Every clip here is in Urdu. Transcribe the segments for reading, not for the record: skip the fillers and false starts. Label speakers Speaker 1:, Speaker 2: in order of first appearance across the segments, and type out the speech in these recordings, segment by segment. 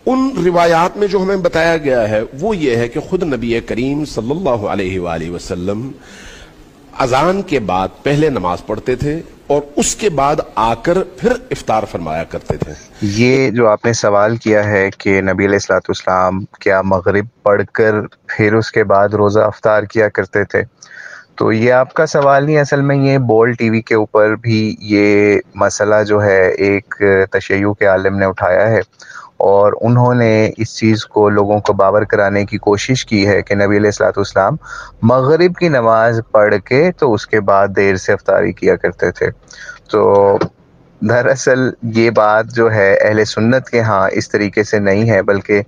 Speaker 1: ان روایات میں جو ہمیں بتایا گیا ہے وہ یہ ہے کہ خود نبی کریم صلی اللہ علیہ وآلہ وسلم اذان کے بعد پہلے نماز پڑھتے تھے اور اس کے بعد آ کر پھر افطار فرمایا کرتے تھے۔
Speaker 2: یہ جو آپ نے سوال کیا ہے کہ نبی علیہ الصلوۃ والسلام کیا مغرب پڑھ کر پھر اس کے بعد روزہ افطار کیا کرتے تھے، تو یہ آپ کا سوال نہیں، اصل میں یہ بول ٹی وی کے اوپر بھی یہ مسئلہ جو ہے ایک تشیع کے عالم نے اٹھایا ہے، اور انہوں نے اس چیز کو لوگوں کو باور کرانے کی کوشش کی ہے کہ نبی علیہ الصلوۃ والسلام مغرب کی نماز پڑھ کے تو اس کے بعد دیر سے افطاری کیا کرتے تھے۔ تو دراصل یہ بات جو ہے اہل سنت کے ہاں اس طریقے سے نہیں ہے، بلکہ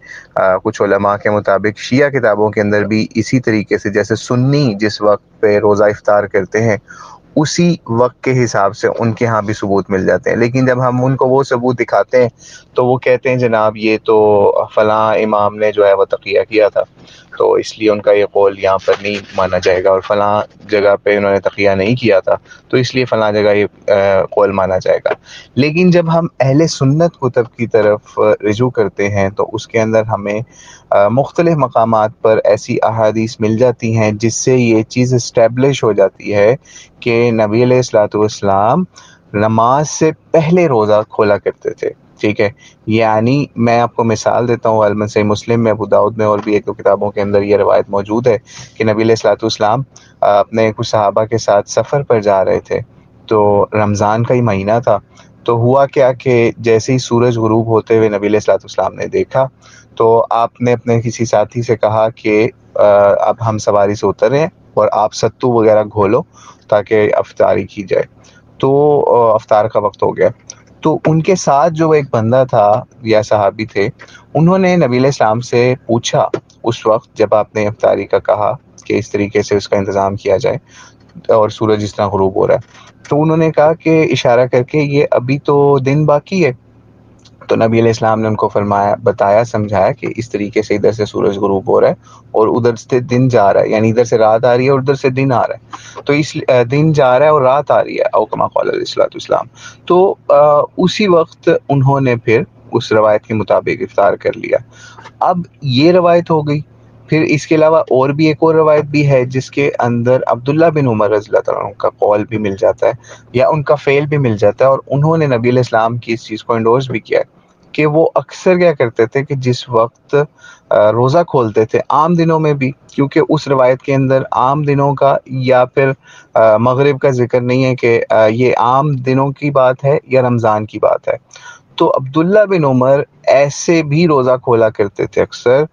Speaker 2: کچھ علماء کے مطابق شیعہ کتابوں کے اندر بھی اسی طریقے سے، جیسے سنی جس وقت پہ روزہ افطار کرتے ہیں اسی وقت کے حساب سے ان کے ہاں بھی ثبوت مل جاتے ہیں، لیکن جب ہم ان کو وہ ثبوت دکھاتے ہیں تو وہ کہتے ہیں جناب یہ تو فلاں امام نے جو ہے وہ تقیہ کیا تھا، تو اس لیے ان کا یہ قول یہاں پر نہیں مانا جائے گا، اور فلاں جگہ پہ انہوں نے تقیہ نہیں کیا تھا تو اس لیے فلاں جگہ یہ قول مانا جائے گا۔ لیکن جب ہم اہل سنت کتب کی طرف رجوع کرتے ہیں تو اس کے اندر ہمیں مختلف مقامات پر ایسی احادیث مل جاتی ہیں جس سے یہ چیز اسٹیبلش ہو جاتی ہے کہ نبی علیہ الصلوۃ والسلام نماز سے پہلے روزہ کھولا کرتے تھے، ٹھیک ہے۔ یعنی میں آپ کو مثال دیتا ہوں، غالباً صحیح مسلم میں، ابو داؤد میں اور بھی ایک دو کتابوں کے اندر یہ روایت موجود ہے کہ نبی علیہ الصلوۃ والسلام اپنے کچھ صحابہ کے ساتھ سفر پر جا رہے تھے، تو رمضان کا ہی مہینہ تھا، تو ہوا کیا کہ جیسے ہی سورج غروب ہوتے ہوئے نبی علیہ الصلوۃ والسلام نے دیکھا تو آپ نے اپنے کسی ساتھی سے کہا کہ اب ہم سواری سے اتر رہے ہیں اور آپ ستو وغیرہ گھولو تاکہ افطاری کی جائے، تو افطار کا وقت ہو گیا۔ تو ان کے ساتھ جو ایک بندہ تھا یا صحابی تھے، انہوں نے نبی علیہ السلام سے پوچھا اس وقت جب آپ نے افطاری کا کہا کہ اس طریقے سے اس کا انتظام کیا جائے اور سورج اس طرح غروب ہو رہا ہے، تو انہوں نے کہا کہ اشارہ کر کے یہ ابھی تو دن باقی ہے، تو نبی علیہ السلام نے ان کو فرمایا، بتایا، سمجھایا کہ اس طریقے سے ادھر سے سورج غروب ہو رہا ہے اور ادھر سے دن جا رہا ہے، یعنی ادھر سے رات آ رہی ہے اور ادھر سے دن آ رہا ہے، تو اس دن جا رہا ہے اور رات آ رہی ہے، او کما قال علیہ الصلوۃ والسلام۔ تو اسی وقت انہوں نے پھر اس روایت کے مطابق افطار کر لیا۔ اب یہ روایت ہو گئی، پھر اس کے علاوہ اور بھی ایک اور روایت بھی ہے جس کے اندر عبداللہ بن عمر رضی اللہ تعالیٰ عنہ کا قول بھی مل جاتا ہے یا ان کا فعل بھی مل جاتا ہے، اور انہوں نے نبی علیہ السلام کی اس چیز کو انڈورس بھی کیا ہے کہ وہ اکثر کیا کرتے تھے کہ جس وقت روزہ کھولتے تھے عام دنوں میں بھی، کیونکہ اس روایت کے اندر عام دنوں کا یا پھر مغرب کا ذکر نہیں ہے کہ یہ عام دنوں کی بات ہے یا رمضان کی بات ہے، تو عبداللہ بن عمر ایسے بھی روزہ کھولا کرتے تھے اکثر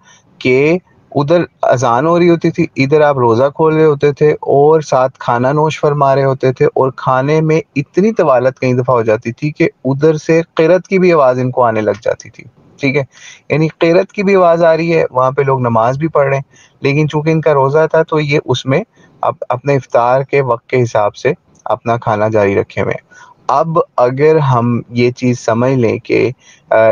Speaker 2: کہ ادھر اذان ہو رہی ہوتی تھی، ادھر آپ روزہ کھول رہے ہوتے تھے اور ساتھ کھانا نوش فرما رہے ہوتے تھے، اور کھانے میں اتنی طوالت کئی دفعہ ہو جاتی تھی کہ ادھر سے قرأت کی بھی آواز ان کو آنے لگ جاتی تھی، ٹھیک ہے۔ یعنی قرأت کی بھی آواز آ رہی ہے، وہاں پہ لوگ نماز بھی پڑھ رہے ہیں، لیکن چونکہ ان کا روزہ تھا تو یہ اس میں اپنے افطار کے وقت کے حساب سے اپنا کھانا جاری رکھے ہوئے ہیں۔ اب اگر ہم یہ چیز سمجھ لیں کہ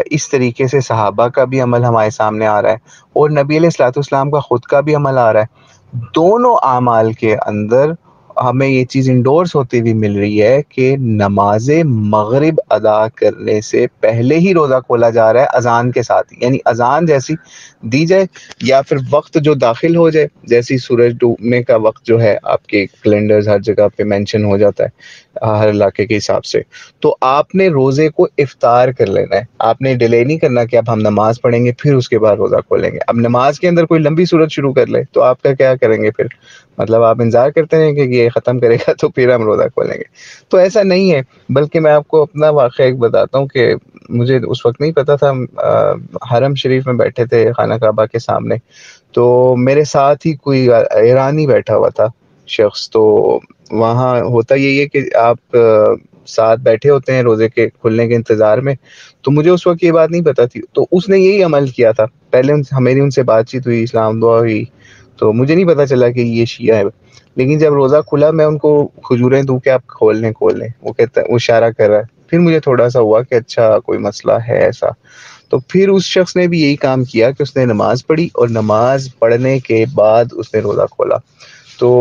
Speaker 2: اس طریقے سے صحابہ کا بھی عمل ہمارے سامنے آ رہا ہے اور نبی علیہ الصلوۃ والسلام کا خود کا بھی عمل آ رہا ہے، دونوں اعمال کے اندر ہمیں یہ چیز انڈورس ہوتی ہوئی مل رہی ہے کہ نماز مغرب ادا کرنے سے پہلے ہی روزہ کھولا جا رہا ہے اذان کے ساتھ، یعنی اذان جیسی دی جائے یا پھر وقت جو داخل ہو جائے، جیسی سورج ڈوبنے کا وقت جو ہے آپ کے کیلنڈرز ہر جگہ پہ مینشن ہو جاتا ہے ہر علاقے کے حساب سے، تو آپ نے روزے کو افطار کر لینا ہے، آپ نے ڈیلے نہیں کرنا کہ اب ہم نماز پڑھیں گے پھر اس کے بعد روزہ کھولیں گے۔ اب نماز کے اندر کوئی لمبی صورت شروع کر لے تو آپ کا کیا کریں گے پھر؟ مطلب آپ انتظار کرتے ہیں کہ یہ ختم کرے گا تو پھر ہم روزہ کھولیں گے، تو ایسا نہیں ہے۔ بلکہ میں آپ کو اپنا واقعہ ایک بتاتا ہوں کہ مجھے اس وقت نہیں پتا تھا، حرم شریف میں بیٹھے تھے خانہ کعبہ کے سامنے، تو میرے ساتھ ہی کوئی ایرانی بیٹھا ہوا تھا شخص، تو وہاں ہوتا یہی ہے کہ آپ ساتھ بیٹھے ہوتے ہیں روزے کے کھلنے کے انتظار میں، تو مجھے اس وقت یہ بات نہیں پتا تھی، تو اس نے یہی عمل کیا تھا، پہلے ہماری ان سے بات چیت ہوئی، اسلام دعا ہوئی، تو مجھے نہیں پتا چلا کہ یہ شیعہ ہے، لیکن جب روزہ کھلا میں ان کو کھجوریں دوں کہ آپ کھول لیں، وہ کہتا ہے، وہ اشارہ کر رہا ہے، پھر مجھے تھوڑا سا ہوا کہ اچھا کوئی مسئلہ ہے ایسا، تو پھر اس شخص نے بھی یہی کام کیا کہ اس نے نماز پڑھی اور نماز پڑھنے کے بعد اس نے روزہ کھولا۔ تو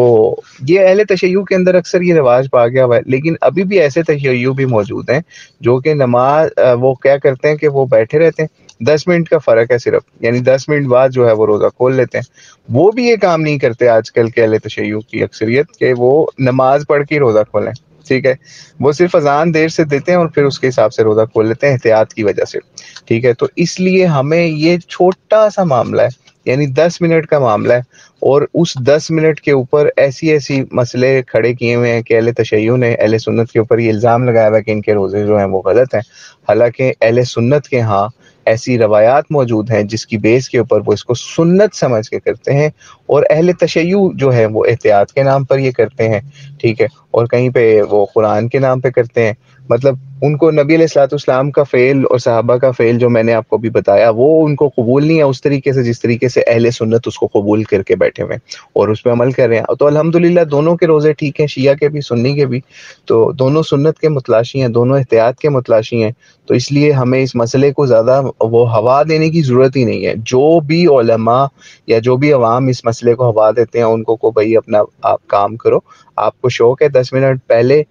Speaker 2: یہ اہل تشیع کے اندر اکثر یہ رواج پا گیا ہوا ہے، لیکن ابھی بھی ایسے تشیع بھی موجود ہیں جو کہ نماز وہ کیا کرتے ہیں کہ وہ بیٹھے رہتے ہیں، 10 منٹ کا فرق ہے صرف، یعنی 10 منٹ بعد جو ہے وہ روزہ کھول لیتے ہیں۔ وہ بھی یہ کام نہیں کرتے آج کل کے اہل تشیع کی اکثریت، کہ وہ نماز پڑھ کے روزہ کھولیں، ٹھیک ہے، وہ صرف اذان دیر سے دیتے ہیں اور پھر اس کے حساب سے روزہ کھول لیتے ہیں احتیاط کی وجہ سے، ٹھیک ہے۔ تو اس لیے ہمیں یہ چھوٹا سا معاملہ ہے، یعنی 10 منٹ کا معاملہ ہے، اور اس 10 منٹ کے اوپر ایسی مسئلے کھڑے کیے ہوئے ہیں کہ اہل تشیع نے اہل سنت کے اوپر یہ الزام لگایا ہوا ہے کہ ان کے روزے جو ہیں وہ غلط ہیں، حالانکہ اہل سنت کے ہاں ایسی روایات موجود ہیں جس کی بیس کے اوپر وہ اس کو سنت سمجھ کے کرتے ہیں، اور اہل تشیع جو ہے وہ احتیاط کے نام پر یہ کرتے ہیں، ٹھیک ہے، اور کہیں پہ وہ قرآن کے نام پہ کرتے ہیں۔ مطلب ان کو نبی علیہ الصلوۃ والسلام کا فعل اور صحابہ کا فعل جو میں نے آپ کو بھی بتایا وہ ان کو قبول نہیں ہے اس طریقے سے جس طریقے سے اہل سنت اس کو قبول کر کے بیٹھے ہوئے ہیں اور اس پہ عمل کر رہے ہیں۔ تو الحمدللہ دونوں کے روزے ٹھیک ہیں، شیعہ کے بھی سنی کے بھی، تو دونوں سنت کے متلاشی ہیں، دونوں احتیاط کے متلاشی ہیں۔ تو اس لیے ہمیں اس مسئلے کو زیادہ وہ ہوا دینے کی ضرورت ہی نہیں ہے۔ جو بھی علماء یا جو بھی عوام اس مسئلے کو ہوا دیتے ہیں ان کو بھائی اپنا آپ کام کرو، آپ کو شوق ہے 10 منٹ پہلے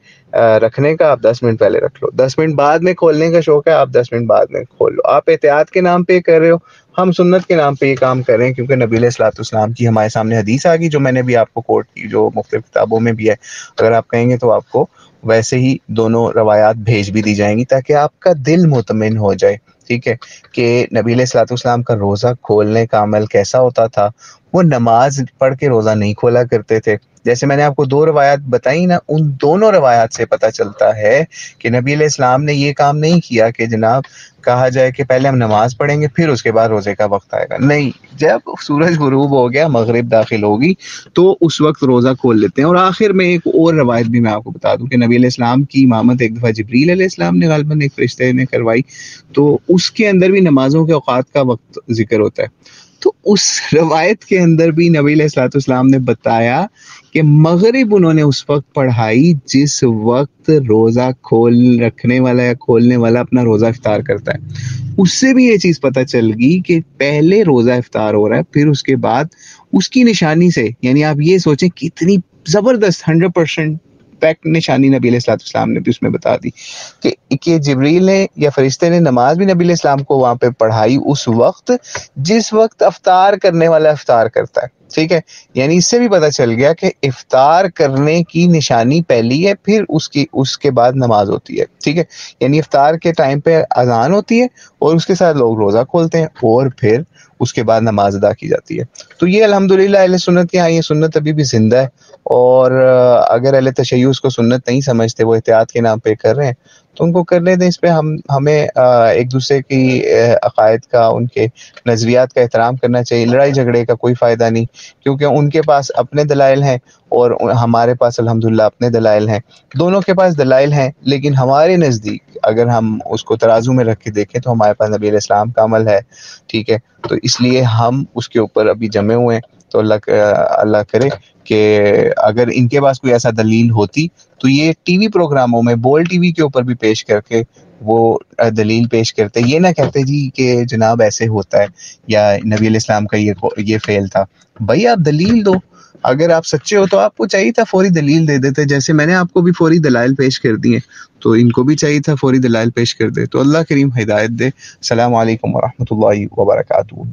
Speaker 2: رکھنے کا، آپ 10 منٹ پہلے رکھ لو، 10 منٹ بعد میں کھولنے کا شوق ہے، آپ 10 منٹ بعد میں کھول لو۔ آپ احتیاط کے نام پہ کر رہے ہو، ہم سنت کے نام پہ یہ کام کر رہے ہیں، کیونکہ نبی علیہ الصلوۃ والسلام کی ہمارے سامنے حدیث آ گئی جو میں نے بھی آپ کو کوٹ کی، جو مختلف کتابوں میں بھی ہے، اگر آپ کہیں گے تو آپ کو ویسے ہی دونوں روایات بھیج بھی دی جائیں گی تاکہ آپ کا دل مطمئن ہو جائے، ٹھیک ہے، کہ نبی علیہ الصلوۃ والسلام کا روزہ کھولنے کا عمل کیسا ہوتا تھا۔ وہ نماز پڑھ کے روزہ نہیں کھولا کرتے تھے، جیسے میں نے آپ کو 2 روایات بتائی نا، ان دونوں روایات سے پتہ چلتا ہے کہ نبی علیہ السلام نے یہ کام نہیں کیا کہ جناب کہا جائے کہ پہلے ہم نماز پڑھیں گے پھر اس کے بعد روزے کا وقت آئے گا، نہیں، جب سورج غروب ہو گیا، مغرب داخل ہوگی تو اس وقت روزہ کھول لیتے ہیں۔ اور آخر میں ایک اور روایت بھی میں آپ کو بتا دوں کہ نبی علیہ السلام کی امامت ایک دفعہ جبریل علیہ السلام نے غالباً ایک فرشتے نے کروائی، تو اس کے اندر بھی نمازوں کے اوقات کا وقت ذکر ہوتا ہے۔ تو اس روایت کے اندر بھی نبی علیہ الصلوۃ والسلام نے بتایا کہ مغرب انہوں نے اس وقت پڑھائی جس وقت روزہ کھول رکھنے والا یا کھولنے والا اپنا روزہ افطار کرتا ہے۔ اس سے بھی یہ چیز پتہ چل گئی کہ پہلے روزہ افطار ہو رہا ہے، پھر اس کے بعد اس کی نشانی سے، یعنی آپ یہ سوچیں کتنی زبردست 100% پیک نشانی نبی علیہ الصلوۃ والسلام نے بھی اس میں بتا دی کہ جبریل نے یا فرشتے نے نماز بھی نبی علیہ السلام کو وہاں پہ پڑھائی اس وقت جس وقت افطار کرنے والا افطار کرتا ہے، ٹھیک ہے، یعنی اس سے بھی پتہ چل گیا کہ افطار کرنے کی نشانی پہلی ہے، پھر اس کے بعد نماز ہوتی ہے، ٹھیک ہے، یعنی افطار کے ٹائم پہ اذان ہوتی ہے اور اس کے ساتھ لوگ روزہ کھولتے ہیں اور پھر اس کے بعد نماز ادا کی جاتی ہے۔ تو یہ الحمدللہ اہل سنت کے ہاں یہ سنت ابھی بھی زندہ ہے، اور اگر اہل تشیع اس کو سنت نہیں سمجھتے، وہ احتیاط کے نام پہ کر رہے ہیں تو ان کو کرنے دیں، اس پہ ہمیں ایک دوسرے کی عقائد کا، ان کے نظریات کا احترام کرنا چاہیے۔ لڑائی جھگڑے کا کوئی فائدہ نہیں، کیونکہ ان کے پاس اپنے دلائل ہیں اور ہمارے پاس الحمدللہ اپنے دلائل ہیں، دونوں کے پاس دلائل ہیں، لیکن ہمارے نزدیک اگر ہم اس کو ترازو میں رکھ کے دیکھیں تو ہمارے پاس نبی علیہ السلام کا عمل ہے، ٹھیک ہے، تو اس لیے ہم اس کے اوپر ابھی جمے ہوئے ہیں۔ تو اللہ کرے کہ اگر ان کے پاس کوئی ایسا دلیل ہوتی تو یہ ٹی وی پروگراموں میں بول ٹی وی کے اوپر بھی پیش کر کے وہ دلیل پیش کرتے، یہ نہ کہتے جی کہ جناب ایسے ہوتا ہے یا نبی علیہ السلام کا یہ فعل تھا۔ بھائی آپ دلیل دو، اگر آپ سچے ہو تو آپ کو چاہیے تھا فوری دلیل دے دیتے، جیسے میں نے آپ کو بھی فوری دلائل پیش کر دی ہیں، تو ان کو بھی چاہیے تھا فوری دلائل پیش کر دے۔ تو اللہ کریم ہدایت دے۔ السلام علیکم ورحمۃ اللہ وبرکاتہ۔